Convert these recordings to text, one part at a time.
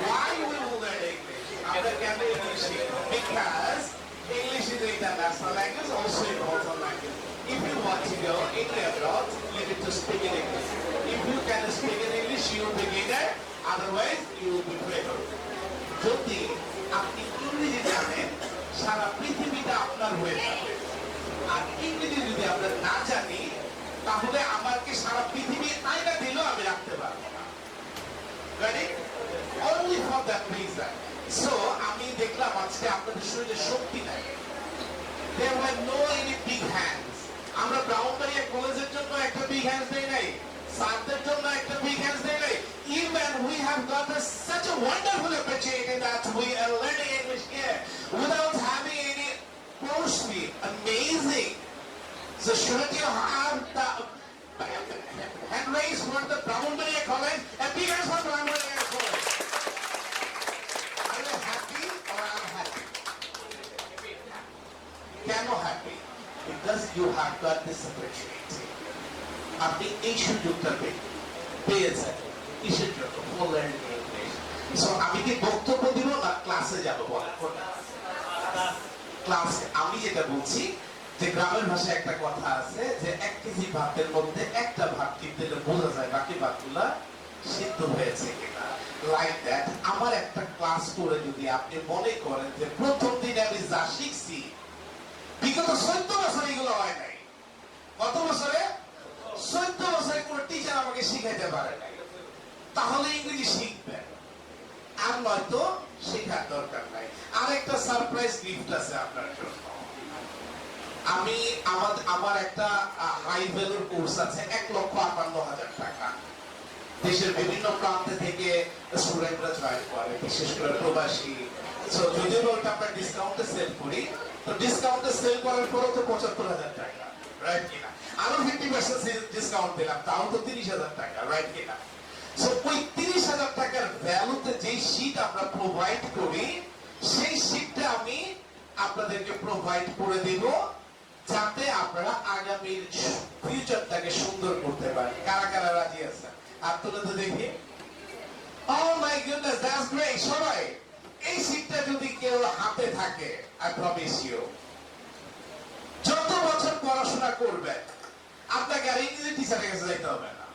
Why we will learn English? আমরা কেন English শিখব? Because English is an international language, also important language. If you want to go anywhere abroad, you need to speak in English. If you can speak in English, you will be beginner. Otherwise, you will be better. যদি আপনি ইংরেজি জানেন, সারা পৃথিবীটা আপনার হয়ে যাবে। আর ইংরেজি যদি আমরা না জানি, তাহলে আমাকে সারা পৃথিবী আয়না দিলেও আমি রাখতে পারবো না। Ready? Only for that reason. So আমি দেখলাম আজকে আপনাদের শরীরে শক্তি নাই। There were no any big hands. আমরা ব্রাউনবাড়িয়া কলেজের জন্য একটা big hands দেই নাই, স্যারদের জন্য একটা big hands দেই নাই। Even we have got such a wonderful opportunity that we are learning English here without having any course fee. Amazing. So shouldn't you have the hand raised for the Brahmanbaria College and big hands for Brahmanbaria College? Are you happy or unhappy? Keep happy because you have got this opportunity. আপনি এই সুযোগটা পেয়েছেন কিসের জন্য? For learning English. So আমি কি বক্তব্য দিব না ক্লাসে যাব বলেন? ক্লাসে আমি যেটা বলছি যে গ্রামের ভাষায় একটা কথা আছে যে 1 কেজি ভাতের মধ্যে একটা ভাত দিলে বোঝা যায় বাকি ভাতগুলা সিদ্ধ হয়েছে কিনা। লাইক দ্যাট আমার একটা ক্লাস করে যদি আপনি মনে করেন যে প্রথম দিন আমি যা শিখছি বিগত 14 বছর এগুলো হয় নাই, কত বছরে? 14 বছরে কোনো টিচার আমাকে শিখাইতে পারে নাই, তাহলে ইংরেজি শিখবেন। আর নয়তো শেখার দরকার নাই। আরেকটা সারপ্রাইজ গিফট আছে আপনার জন্য। আমি আমার একটা হাই ভ্যালুর কোর্স আছে 1,58,000 টাকা। দেশের বিভিন্ন প্রান্ত থেকে স্টুডেন্টরা জয়েন করে, বিশেষ করে প্রবাসী। যদিও ওটা আমরা ডিসকাউন্টে সেল করি, তো ডিসকাউন্টে সেল করার পরও তো 75,000 টাকা, রাইট কিনা? আরো 50% ডিসকাউন্ট দিলাম, তাও তো 30,000 টাকা, রাইট কিনা? সো ওই 30,000 টাকার ভ্যালুতে যে শীট আমরা প্রোভাইড করি, সেই শীটটা আমি আপনাদেরকে প্রোভাইড করে দেব যাতে আপনারা আগামীর ফিউচারটাকে সুন্দর করতে পারেন। কারা কারা রাজি আছেন? হাত তুলে তো দেখি। Oh my goodness, that's great. সবাই এই শীটটা যদি কেউ হাতে থাকে, I promise you যত বছর পড়াশোনা করবেন আপনাকে আর ইংরেজি টিচারের কাছে যাইতে হবে না।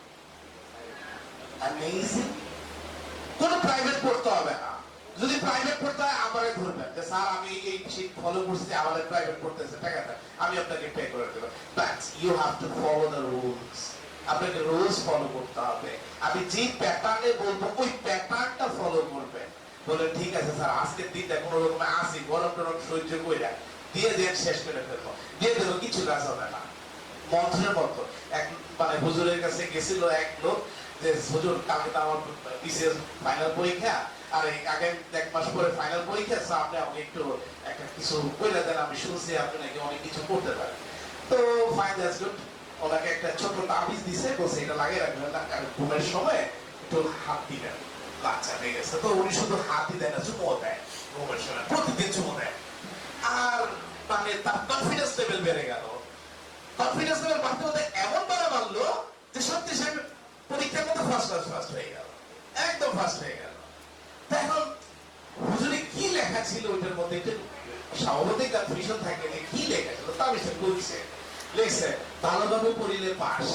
Amazing. কোন প্রাইভেট পড়তে হবে না। যদি প্রাইভেট পড়তে হয় আমারে ধরবেন যে স্যার আমি এই শীট ফলো করছি, আমাদের প্রাইভেট পড়তেছে টাকাটা আমি আপনাকে পে করে দেব। But you have to follow the rules. আপনাকে রুলস ফলো করতে হবে। আমি যে প্যাটার্নে বলবো ওই প্যাটার্নটা ফলো করবেন। বলে ঠিক আছে স্যার আজকের দিনটা কোনো রকমে আসি, গরম টরম সহ্য কইরা দিয়ে দেন, শেষ করে ফেলবো, দিয়ে দেবো, কিছু কাজ হবে না। মন্ত্রের মতো এক মানে হুজুরের কাছে গেছিল এক লোক যে হুজুর কালকে তো আমার বিসিএস ফাইনাল পরীক্ষা, আর আগে 1 মাস পরে ফাইনাল পরীক্ষা, আপনি আমাকে একটু একটা কিছু কইরা দেন, আমি শুনছি আপনি নাকি অনেক কিছু করতে পারেন। তো ফাইন, দ্যাটস গুড। ওনাকে একটা ছোট তাবিজ দিছে, বলছে এটা লাগিয়ে রাখবেন না, কারণ ঘুমের সময় একটু হাত দিবেন, বাচ্চা হয়ে গেছে। তো উনি শুধু হাতই দেয় না, চুমো দেয় ঘুমের সময়, প্রতিদিন চুমো দেয়। আর মানে তার কনফিডেন্স লেভেল বেড়ে গেল। কনফিডেন্স লেভেল বাড়তে বাড়তে এমন বাড়লো যে সত্যি সে পরীক্ষার মধ্যে ফার্স্ট হয়ে গেল, একদম ফার্স্ট হয়ে গেল। এখন হুজুরে কি লেখা ছিল ওইটার মধ্যে একটু স্বাভাবিক কনফিউশন থাকে যে কি লেখা ছিল, তা বিষয় বলছে লেখছে ভালোভাবে পড়িলে পাস।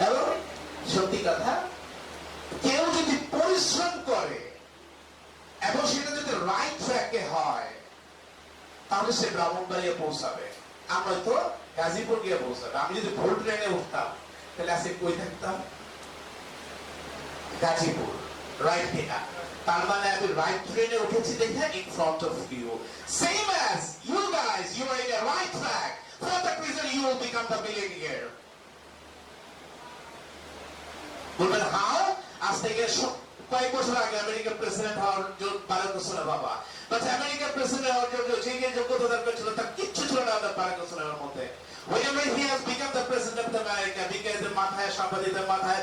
এবং সত্যি কথা, কেউ যদি পরিশ্রম করে এবং সেটা যদি রাইট ট্র্যাকে হয় তাহলে সে ব্রাহ্মণবাড়িয়া পৌঁছাবে, আমরা তো গাজীপুর গিয়ে পৌঁছাবে। আমি যদি ভোর ট্রেনে উঠতাম তাহলে আজকে কই থাকতাম? গাজীপুর, রাইট কিনা? তার মানে আমি রাইট ট্রেনে উঠেছি দেখে in front of you. Same as you guys, you are in a right track. For that reason you will become the millionaire. বলবেন হাউ? আজ থেকে কয়েক বছর আগে আমেরিকার প্রেসিডেন্ট হওয়ার জন্য বারাক ওবামা বাবা, বাট আমেরিকার প্রেসিডেন্ট হওয়ার জন্য যে যোগ্যতা দরকার ছিল তার কিচ্ছু ছিল না বারাক ওবামার মধ্যে। Whenever he has become the president of America, because মাথায় সাংবাদিকদের মাথায়